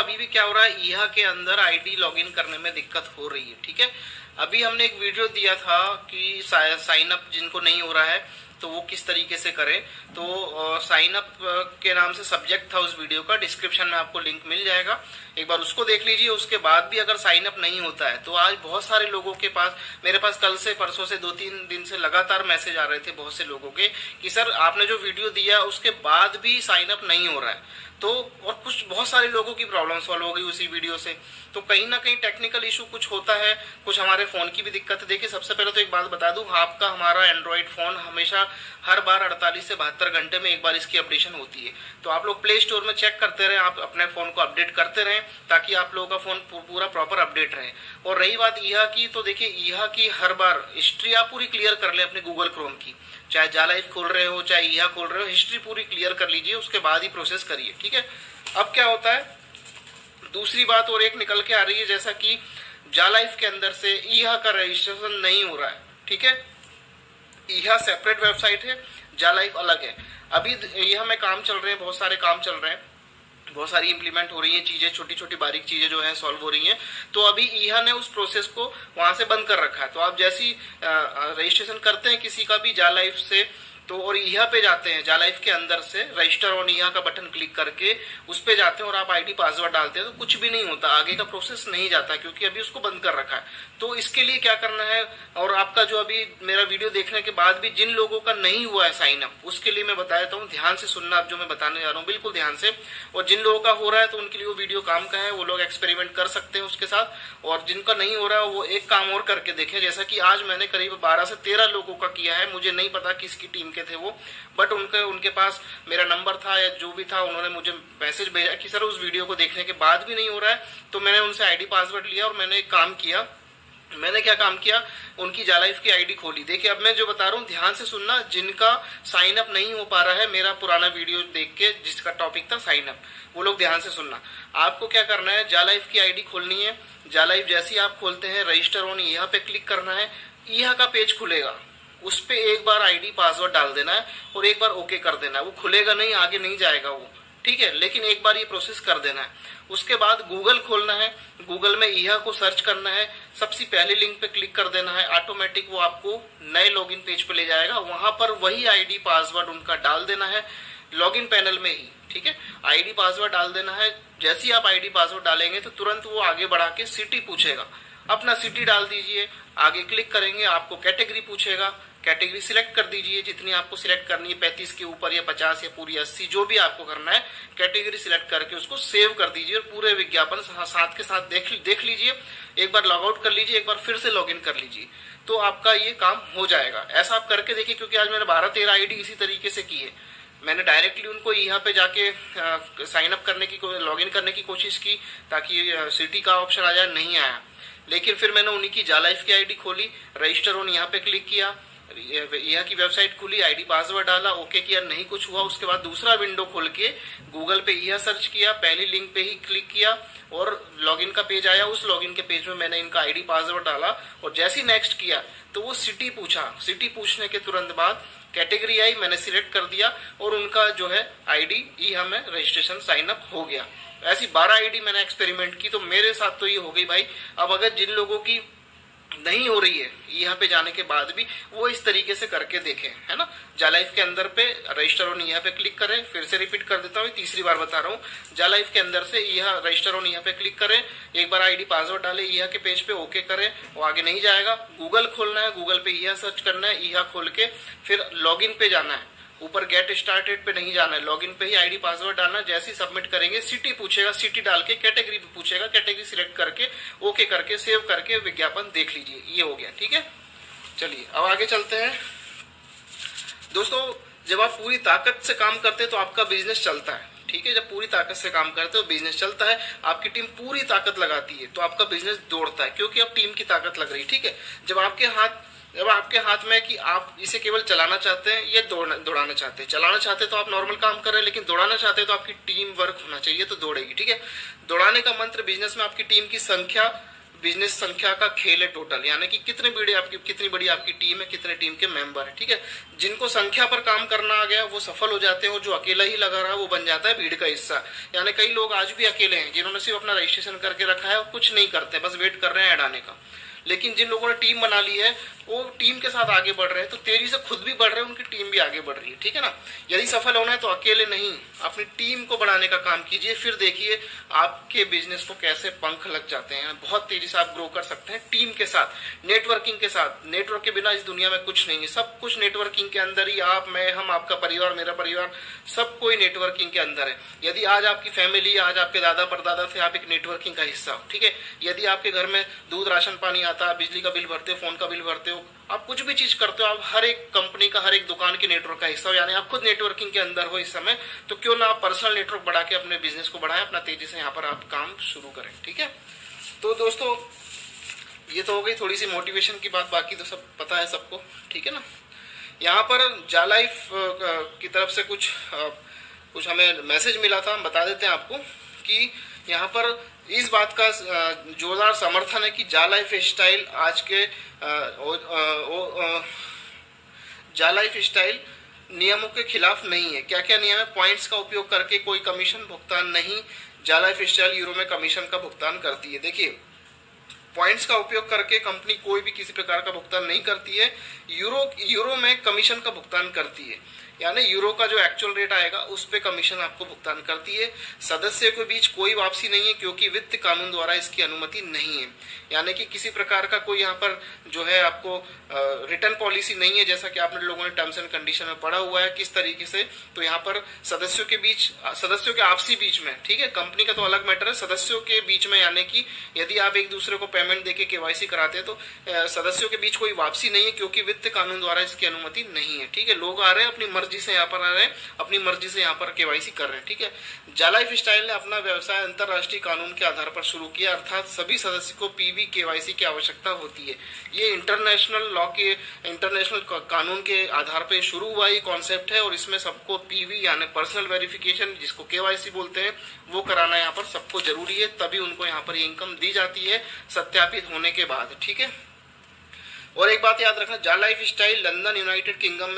अभी भी क्या हो रहा है, ईहा के अंदर आईडी लॉगिन करने में दिक्कत हो रही है। ठीक है, अभी हमने एक वीडियो दिया था कि साइन अप जिनको नहीं हो रहा है तो वो किस तरीके से करें। तो साइन अप के नाम से सब्जेक्ट था उस वीडियो का, डिस्क्रिप्शन में आपको लिंक मिल जाएगा, एक बार उसको देख लीजिए। उसके बाद भी अगर साइन अप नहीं होता है तो आज बहुत सारे लोगों के पास, मेरे पास कल से परसों से 2-3 दिन से लगातार मैसेज आ रहे थे बहुत से लोगों के कि सर आपने जो वीडियो दिया उसके बाद भी साइन अप नहीं हो रहा है। तो और कुछ बहुत सारे लोगों की प्रॉब्लम सॉल्व हो गई उसी वीडियो से। तो कहीं ना कहीं टेक्निकल इशू कुछ होता है, कुछ हमारे फोन की भी दिक्कत है। देखिए सबसे पहले तो एक बात बता दूं, आपका हमारा एंड्रॉइड फोन हमेशा हर बार 48 से 72 घंटे में एक बार इसकी अपडेशन होती है। तो आप लोग प्ले स्टोर में चेक करते रहें, आप अपने फोन को अपडेट करते रहें ताकि आप लोगों का फोन पूरा प्रॉपर अपडेट रहे। और रही बात ईहा की, तो देखिए ईहा की हर बार हिस्ट्री आप पूरी क्लियर कर ले अपने गूगल क्रोम की, चाहे जालाइफ खोल रहे हो चाहे ईहा खोल रहे हो, हिस्ट्री पूरी क्लियर कर लीजिए, उसके बाद ही प्रोसेस करिए। ठीक है, अब क्या होता है, दूसरी बात और एक निकल के आ रही है, जैसा कि जालाइफ के अंदर से ईहा का रजिस्ट्रेशन नहीं हो रहा है। ठीक है, ईहा सेपरेट वेबसाइट है, जालाइफ अलग है। अभी ईहा में काम चल रहे हैं, बहुत सारे काम चल रहे हैं, बहुत सारी इंप्लीमेंट हो रही है चीजें, छोटी छोटी बारीक चीजें जो है सॉल्व हो रही हैं। तो अभी ईहा ने उस प्रोसेस को वहां से बंद कर रखा है। तो आप जैसी रजिस्ट्रेशन करते हैं किसी का भी जालाइफ से, तो और ईहा पे जाते हैं, जालाइफ के अंदर से रजिस्टर ऑन ईहा का बटन क्लिक करके उस पे जाते हैं और आप आईडी पासवर्ड डालते हैं, तो कुछ भी नहीं होता, आगे का प्रोसेस नहीं जाता क्योंकि अभी उसको बंद कर रखा है। तो इसके लिए क्या करना है, और आपका जो अभी मेरा वीडियो देखने के बाद भी जिन लोगों का नहीं हुआ है साइन अप, उसके लिए मैं बता देता हूँ, ध्यान से सुनना आप जो मैं बताने जा रहा हूँ, बिल्कुल ध्यान से। और जिन लोगों का हो रहा है तो उनके लिए वो वीडियो काम का है, वो लोग एक्सपेरिमेंट कर सकते हैं उसके साथ। और जिनका नहीं हो रहा है वो एक काम और करके देखें, जैसा कि आज मैंने करीब 12 से 13 लोगों का किया है, मुझे नहीं पता किसकी टीम के थे वो, बट उनके पास मेरा नंबर था या जो भी था, उन्होंने मुझे मैसेज भेजा कि सर उस वीडियो को देखने के बाद भी नहीं हो रहा है। तो मैंने उनसे आईडी पासवर्ड लिया और मैंने एक काम किया। मैंने क्या काम किया, उनकी जालाइफ की आईडी खोली। देखिए अब मैं जो बता रहा हूँ ध्यान से सुनना, जिनका साइन अप नहीं हो पा रहा है मेरा पुराना वीडियो देख के जिसका टॉपिक था साइन अप, वो लोग ध्यान से सुनना। आपको क्या करना है, जालाइफ की आईडी खोलनी है। जालाइफ जैसे ही आप खोलते हैं, रजिस्टर ऑन ईहा पे क्लिक करना है, ईहा का पेज खुलेगा, उस पे एक बार आईडी पासवर्ड डाल देना है और एक बार ओके कर देना है। वो खुलेगा नहीं, आगे नहीं जाएगा वो, ठीक है, लेकिन एक बार ये प्रोसेस कर देना है। उसके बाद गूगल खोलना है, गूगल में ईहा को सर्च करना है, सबसे पहले लिंक पे क्लिक कर देना है, ऑटोमेटिक वो आपको नए लॉगिन पेज पे ले जाएगा। वहां पर वही आईडी पासवर्ड उनका डाल देना है लॉगिन पैनल में ही। ठीक है, आईडी पासवर्ड डाल देना है। जैसे ही आप आईडी पासवर्ड डालेंगे तो तुरंत वो आगे बढ़ा के सिटी पूछेगा, अपना सिटी डाल दीजिए, आगे क्लिक करेंगे, आपको कैटेगरी पूछेगा, कैटेगरी सिलेक्ट कर दीजिए जितनी आपको सिलेक्ट करनी है, 35 के ऊपर या 50 या पूरी 80, जो भी आपको करना है, कैटेगरी सिलेक्ट करके उसको सेव कर दीजिए और पूरे विज्ञापन साथ के साथ देख लीजिए। एक बार लॉग आउट कर लीजिए, एक बार फिर से लॉग इन कर लीजिए, तो आपका ये काम हो जाएगा। ऐसा आप करके देखिए, क्योंकि आज मैंने 12-13 आईडी इसी तरीके से की है। मैंने डायरेक्टली उनको यहाँ पे जाके साइन अप करने की, लॉग इन करने की कोशिश की ताकि सिटी का ऑप्शन आ जाए, नहीं आया। लेकिन फिर मैंने उन्हीं की जालाइफ की आईडी खोली, रजिस्टर ऑन यहाँ पे क्लिक किया, ईहा की वेबसाइट खुली, आईडी पासवर्ड डाला, ओके किया, नहीं कुछ हुआ। उसके बाद दूसरा विंडो खोल के गूगल पे ईहा सर्च किया, पहली लिंक पे ही क्लिक किया और लॉगिन का पेज आया। उस लॉगिन के पेज में मैंने इनका आईडी पासवर्ड डाला और जैसे ही नेक्स्ट किया तो वो सिटी पूछा। सिटी पूछने के तुरंत बाद कैटेगरी आई, मैंने सिलेक्ट कर दिया और उनका जो है आईडी ईहा में रजिस्ट्रेशन साइन अप हो गया। ऐसी 12 आईडी मैंने एक्सपेरिमेंट की, तो मेरे साथ तो ये हो गई भाई। अब अगर जिन लोगों की नहीं हो रही है यहाँ पे जाने के बाद भी, वो इस तरीके से करके देखें, है ना। जालाइफ के अंदर पे रजिस्टर ऑन यहाँ पे क्लिक करें, फिर से रिपीट कर देता हूँ, तीसरी बार बता रहा हूँ। जालाइफ के अंदर से यहाँ रजिस्टर ऑन यहाँ पे क्लिक करें, एक बार आईडी पासवर्ड डालें, ईहा के पेज पे ओके करें, वो आगे नहीं जाएगा। गूगल खोलना है, गूगल पे ईहा सर्च करना है, ईहा खोल के फिर लॉगिन पे जाना है, ऊपर गेट स्टार्टेड पे नहीं जाना है, लॉगिन पे ही आईडी पासवर्ड डालना है। जैसे ही सबमिट करेंगे सिटी पूछेगा, सिटी डाल के कैटेगरी पे पूछेगा, कैटेगरी सिलेक्ट करके ओके करके सेव करके विज्ञापन देख लीजिए, ये हो गया। ठीक है, चलिए अब आगे चलते हैं। दोस्तों जब आप पूरी ताकत से काम करते हैं तो आपका बिजनेस चलता है। ठीक है, जब पूरी ताकत से काम करते हो बिजनेस चलता है, आपकी टीम पूरी ताकत लगाती है तो आपका बिजनेस दौड़ता है, क्योंकि अब टीम की ताकत लग रही। ठीक है, जब आपके हाथ में है कि आप इसे केवल चलाना चाहते हैं या दौड़ाना चाहते हैं। चलाना चाहते हैं तो आप नॉर्मल काम कर रहे हैं, लेकिन दौड़ाना चाहते हैं तो आपकी टीम वर्क होना चाहिए, तो दौड़ेगी। ठीक है, दौड़ाने का मंत्र बिजनेस में आपकी टीम की संख्या बिजनेस संख्या का खेल है टोटल, यानी कि कितनी बड़ी आपकी टीम है, कितने टीम के मेंबर है। ठीक है, जिनको संख्या पर काम करना आ गया वो सफल हो जाते हैं, और जो अकेला ही लगा रहा वो बन जाता है भीड़ का हिस्सा। यानी कई लोग आज भी अकेले हैं जिन्होंने सिर्फ अपना रजिस्ट्रेशन करके रखा है और कुछ नहीं करते, बस वेट कर रहे हैं ऐड आने का। लेकिन जिन लोगों ने टीम बना ली है वो टीम के साथ आगे बढ़ रहे हैं, तो तेजी से खुद भी बढ़ रहे हैं, उनकी टीम भी आगे बढ़ रही है। ठीक है ना, यदि सफल होना है तो अकेले नहीं, अपनी टीम को बढ़ाने का काम कीजिए, फिर देखिए आपके बिजनेस को कैसे पंख लग जाते हैं। बहुत तेजी से आप ग्रो कर सकते हैं टीम के साथ, नेटवर्किंग के साथ। नेटवर्क के बिना इस दुनिया में कुछ नहीं है, सब कुछ नेटवर्किंग के अंदर ही। आप, मैं, हम, आपका परिवार, मेरा परिवार, सब कोई नेटवर्किंग के अंदर है। यदि आज आपकी फैमिली, आज आपके दादा परदादा थे, आप एक नेटवर्किंग का हिस्सा हो। ठीक है, यदि आपके घर में दूध राशन पानी आता है, बिजली का बिल भरते हो, फोन का बिल भरते हो, आप कुछ भी चीज करते हो, आप हर एक कंपनी का, हर एक दुकान के नेटवर्क का हिस्सा हो, यानी आप खुद नेटवर्किंग के अंदर हो इस समय। तो क्यों ना आप पर्सनल नेटवर्क बढ़ा के अपने बिजनेस को बढ़ाएं, अपना तेजी से यहाँ पर आप काम शुरू करें। ठीक है, तो दोस्तों ये तो हो गई थोड़ी सी मोटिवेशन की बात, बाकी तो सब पता है सबको। ठीक है ना, यहाँ पर जा लाइफ की तरफ से कुछ हमें मैसेज मिला था, हम बता देते हैं आपको कि यहाँ पर इस बात का जोरदार समर्थन है कि जा लाइफ स्टाइल आज के जा लाइफ स्टाइल नियमों के खिलाफ नहीं है। क्या क्या नियम है? पॉइंट्स का उपयोग करके कोई कमीशन भुगतान नहीं। जा लाइफ स्टाइल यूरो में कमीशन का भुगतान करती है। देखिए, पॉइंट्स का उपयोग करके कंपनी कोई भी किसी प्रकार का भुगतान नहीं करती है। यूरो में कमीशन का भुगतान करती है, यानी यूरो का जो एक्चुअल रेट आएगा उस पे कमीशन आपको भुगतान करती है। सदस्यों के बीच कोई वापसी नहीं है, क्योंकि वित्त कानून द्वारा इसकी अनुमति नहीं है। यानी कि किसी प्रकार का कोई यहाँ पर जो है आपको रिटर्न पॉलिसी नहीं है, जैसा कि आपने लोगों ने टर्म्स एंड कंडीशन में पढ़ा हुआ है किस तरीके से। तो यहाँ पर सदस्यों के आपसी बीच में, ठीक है, कंपनी का तो अलग मैटर है, सदस्यों के बीच में, यानी कि यदि आप एक दूसरे को पेमेंट देके केवाईसी कराते हैं तो सदस्यों के बीच कोई वापसी नहीं है, क्योंकि वित्त कानून द्वारा इसकी अनुमति नहीं है। ठीक है, लोग आ रहे हैं अपनी मर्जी से, यहाँ पर आ रहे हैं अपनी मर्जी से, यहाँ पर केवाईसी कर रहे हैं। ठीक है, जा लाइफ स्टाइल ने अपना व्यवसाय अंतरराष्ट्रीय कानून के आधार पर शुरू किया, अर्थात सभी सदस्य को पीवी केवाईसी की आवश्यकता होती है। ये इंटरनेशनल लॉ के, इंटरनेशनल कानून के आधार पर शुरू हुआ ये कॉन्सेप्ट है, और इसमें सबको पीवी यानी पर्सनल वेरिफिकेशन, जिसको केवाईसी बोलते हैं, वो कराना यहाँ पर सबको जरूरी है, तभी उनको यहाँ पर ये इनकम दी जाती है सत्यापित होने के बाद। ठीक है, और एक बात याद रखना, जा life style London United kingdom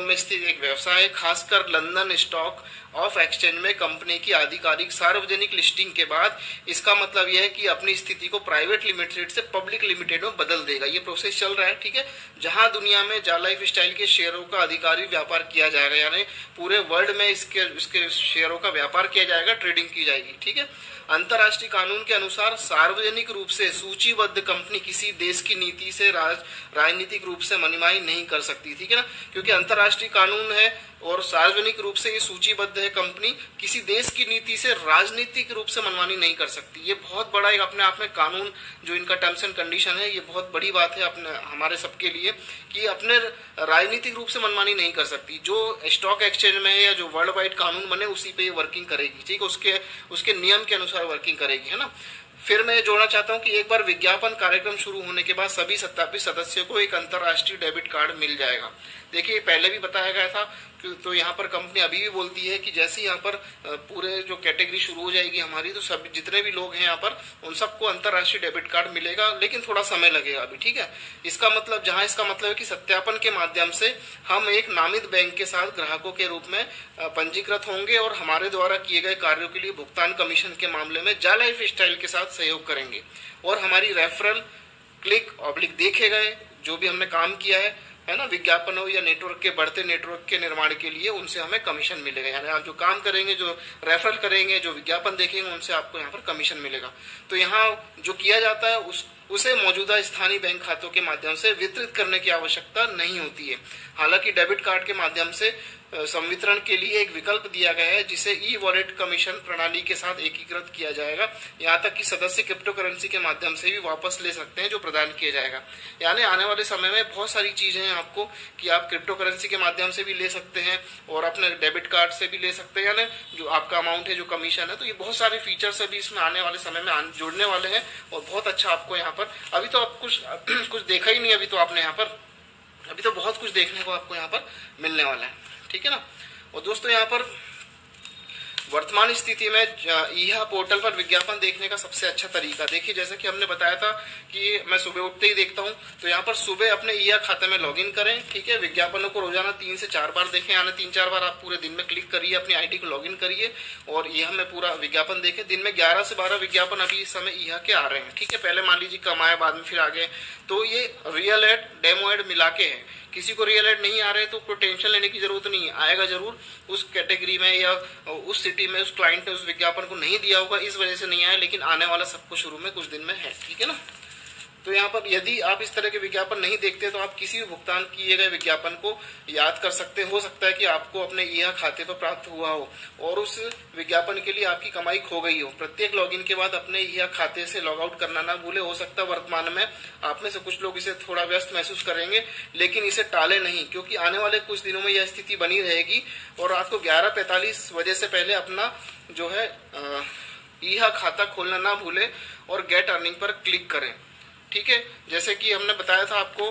में स्थित एक व्यवसाय है। खासकर लंदन स्टॉक ऑफ एक्सचेंज में कंपनी की आधिकारिक सार्वजनिक लिस्टिंग के बाद इसका मतलब यह है कि अपनी स्थिति को प्राइवेट लिमिटेड से पब्लिक लिमिटेड में बदल देगा। ये प्रोसेस चल रहा है। ठीक है, जहां दुनिया में जा लाइफ स्टाइल के शेयरों का अधिकारी व्यापार किया जाएगा, यानी पूरे वर्ल्ड में इसके शेयरों का व्यापार किया जाएगा, ट्रेडिंग की जाएगी। ठीक है, अंतर्राष्ट्रीय कानून के अनुसार सार्वजनिक रूप से सूचीबद्ध कंपनी किसी देश की नीति से राजनीतिक रूप से मनमानी नहीं कर सकती। ठीक है ना, क्योंकि अंतर्राष्ट्रीय कानून है और सार्वजनिक रूप से ये सूचीबद्ध है, कंपनी किसी देश की नीति से राजनीतिक रूप से मनमानी नहीं कर सकती। ये बहुत बड़ा एक अपने आप में कानून, जो इनका टर्म्स एंड कंडीशन है, ये बहुत बड़ी बात है अपने हमारे सबके लिए, कि अपने राजनीतिक रूप से मनमानी नहीं कर सकती। जो स्टॉक एक्सचेंज में है या जो वर्ल्ड वाइड कानून बने उसी पे ये वर्किंग करेगी। ठीक है, उसके नियम के अनुसार वर्किंग करेगी, है ना। फिर मैं जोड़ना चाहता हूं कि एक बार विज्ञापन कार्यक्रम शुरू होने के बाद सभी सत्यापित सदस्यों को एक अंतर्राष्ट्रीय डेबिट कार्ड मिल जाएगा। देखिए, पहले भी बताया गया था, तो यहाँ पर कंपनी अभी भी बोलती है कि जैसे ही यहाँ पर पूरे जो कैटेगरी शुरू हो जाएगी हमारी, तो सब जितने भी लोग हैं यहाँ पर उन सबको अंतर्राष्ट्रीय डेबिट कार्ड मिलेगा, लेकिन थोड़ा समय लगेगा अभी। ठीक है, इसका मतलब है कि सत्यापन के माध्यम से हम एक नामित बैंक के साथ ग्राहकों के रूप में पंजीकृत होंगे और हमारे द्वारा किए गए कार्यों के लिए भुगतान कमीशन के मामले में जा लाइफ स्टाइल के साथ सहयोग करेंगे, और हमारी रेफरल, क्लिक ऑब्लिक देखे गए जो भी हमने काम किया है ना, विज्ञापन हो या नेटवर्क के बढ़ते नेटवर्क के निर्माण के लिए, उनसे हमें कमीशन मिलेगा। यानी आप जो काम करेंगे, जो रेफरल करेंगे, जो विज्ञापन देखेंगे, उनसे आपको यहाँ पर कमीशन मिलेगा। तो यहाँ जो किया जाता है उसे मौजूदा स्थानीय बैंक खातों के माध्यम से वितरित करने की आवश्यकता नहीं होती है। हालांकि डेबिट कार्ड के माध्यम से संवितरण के लिए एक विकल्प दिया गया है, जिसे ई वॉलेट कमीशन प्रणाली के साथ एकीकृत किया जाएगा। यहाँ तक कि सदस्य क्रिप्टो करेंसी के माध्यम से भी वापस ले सकते हैं जो प्रदान किया जाएगा। यानी आने वाले समय में बहुत सारी चीजें हैं आपको, कि आप क्रिप्टो करेंसी के माध्यम से भी ले सकते हैं और अपने डेबिट कार्ड से भी ले सकते हैं, यानी जो आपका अमाउंट है, जो कमीशन है। तो ये बहुत सारे फीचर्स अभी इसमें आने वाले समय में जुड़ने वाले हैं, और बहुत अच्छा आपको यहाँ पर, अभी तो आप कुछ देखा ही नहीं, अभी तो आपने यहाँ पर, अभी तो बहुत कुछ देखने को आपको यहाँ पर मिलने वाला है। ठीक है ना। और दोस्तों, यहाँ पर वर्तमान स्थिति में ईहा पोर्टल पर विज्ञापन देखने का सबसे अच्छा तरीका देखिए, जैसे कि हमने बताया था कि मैं सुबह उठते ही देखता हूं, तो यहाँ पर सुबह अपने ईहा खाते में लॉगिन करें, ठीक है। विज्ञापनों को रोजाना 3 से 4 बार देखें, यानी 3-4 बार आप पूरे दिन में क्लिक करिए, अपनी आईडी को लॉगिन करिए और ईहा में पूरा विज्ञापन देखें। दिन में 11 से 12 विज्ञापन अभी इस समय ईहा के आ रहे हैं, ठीक है। पहले मान लीजिए कम आए, बाद में फिर आ गए, तो ये रियल एड डेमो एड मिला के है। किसी को रियल एड नहीं आ रहे तो कोई टेंशन लेने की जरूरत नहीं है, आएगा जरूर। उस कैटेगरी में या उस सिटी में उस क्लाइंट ने उस विज्ञापन को नहीं दिया होगा, इस वजह से नहीं आया, लेकिन आने वाला सबको शुरू में कुछ दिन में है, ठीक है ना। तो यहाँ पर यदि आप इस तरह के विज्ञापन नहीं देखते तो आप किसी भी भुगतान किए गए विज्ञापन को याद कर सकते हैं। हो सकता है कि आपको अपने ईहा खाते पर प्राप्त हुआ हो और उस विज्ञापन के लिए आपकी कमाई खो गई हो। प्रत्येक लॉगिन के बाद अपने ईहा खाते से लॉग आउट करना ना भूले। हो सकता है वर्तमान में आप में से कुछ लोग इसे थोड़ा व्यस्त महसूस करेंगे, लेकिन इसे टाले नहीं, क्योंकि आने वाले कुछ दिनों में यह स्थिति बनी रहेगी। और रात को 11:45 बजे से पहले अपना जो है ईहा खाता खोलना ना भूले और गेट अर्निंग पर क्लिक करें, ठीक है। जैसे कि हमने बताया था आपको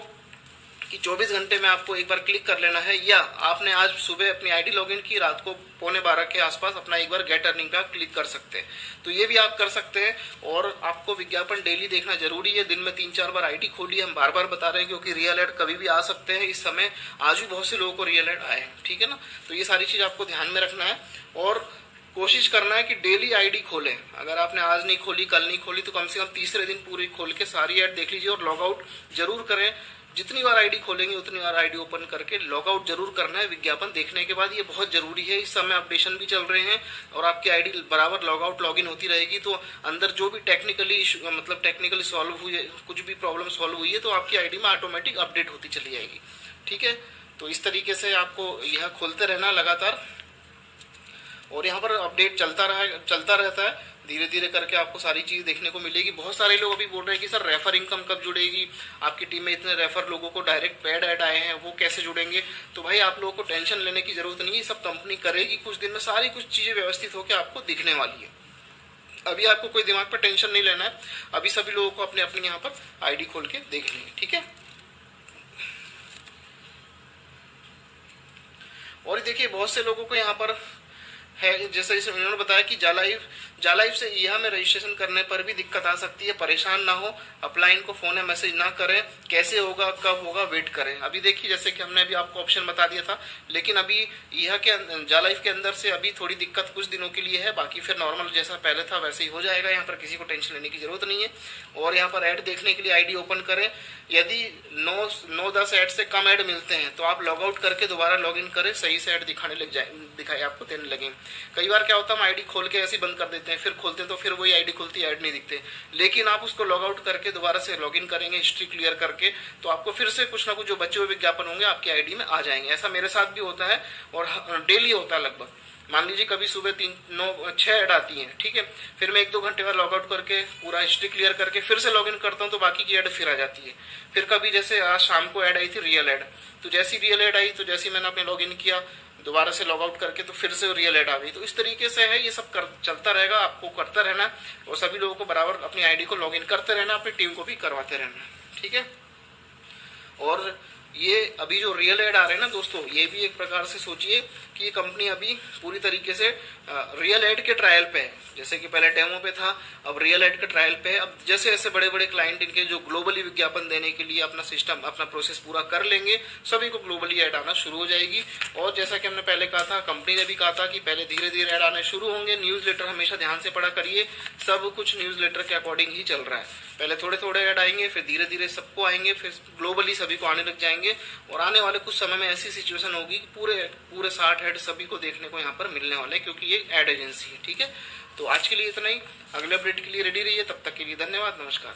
कि 24 घंटे में आपको एक बार क्लिक कर लेना है, या आपने आज सुबह अपनी आईडी लॉगिन की, रात को 11:15 के आसपास अपना एक बार गेट अर्निंग का क्लिक कर सकते हैं। तो ये भी आप कर सकते हैं। और आपको विज्ञापन डेली देखना जरूरी है। दिन में 3-4 बार आईडी खोलिए, हम बार बार बता रहे हैं, क्योंकि रियल एड कभी भी आ सकते हैं। इस समय आज भी बहुत से लोगों को रियल एड आए हैं, ठीक है ना। तो ये सारी चीज आपको ध्यान में रखना है और कोशिश करना है कि डेली आईडी खोलें। अगर आपने आज नहीं खोली, कल नहीं खोली, तो कम से कम तीसरे दिन पूरी खोल के सारी ऐड देख लीजिए और लॉग आउट जरूर करें। जितनी बार आईडी खोलेंगे उतनी बार आईडी ओपन करके लॉग आउट जरूर करना है विज्ञापन देखने के बाद। ये बहुत जरूरी है। इस समय अपडेशन भी चल रहे हैं और आपकी आईडी बराबर लॉग आउट लॉग इन होती रहेगी। तो अंदर जो भी टेक्निकली सॉल्व हुई है, कुछ भी प्रॉब्लम सॉल्व हुई है, तो आपकी आईडी में ऑटोमेटिक अपडेट होती चली जाएगी, ठीक है। तो इस तरीके से आपको यह खोलते रहना लगातार, और यहाँ पर अपडेट चलता रहता है। धीरे धीरे करके आपको सारी चीज देखने को मिलेगी। बहुत सारे लोग अभी बोल रहे हैं कि सर रेफर इनकम कब जुड़ेगी, आपकी टीम में इतने रेफर लोगों को डायरेक्ट पेड ऐड आए हैं, वो कैसे जुड़ेंगे। तो भाई आप लोगों को टेंशन लेने की जरूरत नहीं है, सब कंपनी करेगी। कुछ दिन में सारी कुछ चीजें व्यवस्थित होकर आपको दिखने वाली है। अभी आपको कोई दिमाग पर टेंशन नहीं लेना है। अभी सभी लोगों को अपने अपने यहाँ पर आईडी खोल के देख लेंगे, ठीक है। और देखिए बहुत से लोगों को यहाँ पर है, जैसे इन्होंने बताया कि जालाइव से ईहा में रजिस्ट्रेशन करने पर भी दिक्कत आ सकती है। परेशान ना हो, अपलाइन को फोन या मैसेज ना करें। कैसे होगा, कब होगा, वेट करें। अभी देखिए जैसे कि हमने अभी आपको ऑप्शन बता दिया था, लेकिन अभी ईहा के जालाइव के अंदर से अभी थोड़ी दिक्कत कुछ दिनों के लिए है। बाकी फिर नॉर्मल जैसा पहले था वैसे ही हो जाएगा। यहाँ पर किसी को टेंशन लेने की जरूरत नहीं है। और यहाँ पर ऐड देखने के लिए आईडी ओपन करें। यदि 9-10 ऐड से कम ऐड मिलते हैं तो आप लॉग आउट करके दोबारा लॉग इन करें, सही से ऐड दिखाई आपको देने लगे। कई बार क्या होता है, हम आईडी खोल के ऐसे बंद कर देते हैं, फिर खोलते हैं तो फिर वही आईडी खुलती है, ऐड नहीं दिखते। लेकिन आप उसको लॉग आउट करके दोबारा से लॉग इन करेंगे, हिस्ट्री क्लियर करके, तो आपको फिर से कुछ ना कुछ जो बचे हुए विज्ञापन होंगे आपकी आईडी में आ जाएंगे। ऐसा मेरे साथ भी होता है और डेली होता है लगभग। मान लीजिए कभी सुबह 6 ऐड आती हैं, ठीक है। फिर मैं 1-2 घंटे बाद लॉग आउट करके पूरा हिस्ट्री क्लियर करके फिर से लॉग इन करता हूँ तो बाकी की ऐड फिर आ जाती है। फिर कभी जैसे आज शाम को ऐड आई थी रियल ऐड, तो जैसी रियल ऐड आई तो जैसे मैंने अपने लॉग इन किया दोबारा से लॉग आउट करके तो फिर से रियल ऐड आ गई। तो इस तरीके से है, ये सब चलता रहेगा, आपको करता रहना और सभी लोगों को बराबर अपनी आईडी को लॉग इन करते रहना, अपनी टीम को भी करवाते रहना, ठीक है। और ये अभी जो रियल ऐड आ रहे हैं ना दोस्तों, ये भी एक प्रकार से सोचिए कि ये कंपनी अभी पूरी तरीके से रियल ऐड के ट्रायल पे है। जैसे कि पहले डेमो पे था, अब रियल ऐड के ट्रायल पे है। अब जैसे ऐसे बड़े बड़े क्लाइंट इनके जो ग्लोबली विज्ञापन देने के लिए अपना सिस्टम, अपना प्रोसेस पूरा कर लेंगे, सभी को ग्लोबली ऐड आना शुरू हो जाएगी। और जैसा कि हमने पहले कहा था, कंपनी ने भी कहा था कि पहले धीरे धीरे ऐड आने शुरू होंगे। न्यूज लेटर हमेशा ध्यान से पढ़ा करिए, सब कुछ न्यूज लेटर के अकॉर्डिंग ही चल रहा है। पहले थोड़े थोड़े ऐड आएंगे, फिर धीरे धीरे सबको आएंगे, फिर ग्लोबली सभी को आने लग जाएंगे। और आने वाले कुछ समय में ऐसी सिचुएशन होगी कि पूरे 60 ऐड सभी को देखने को यहाँ पर मिलने वाले हैं, क्योंकि ये ऐड एजेंसी है, ठीक है। तो आज के लिए इतना ही। अगले अपडेट के लिए रेडी रहिए, तब तक के लिए धन्यवाद, नमस्कार।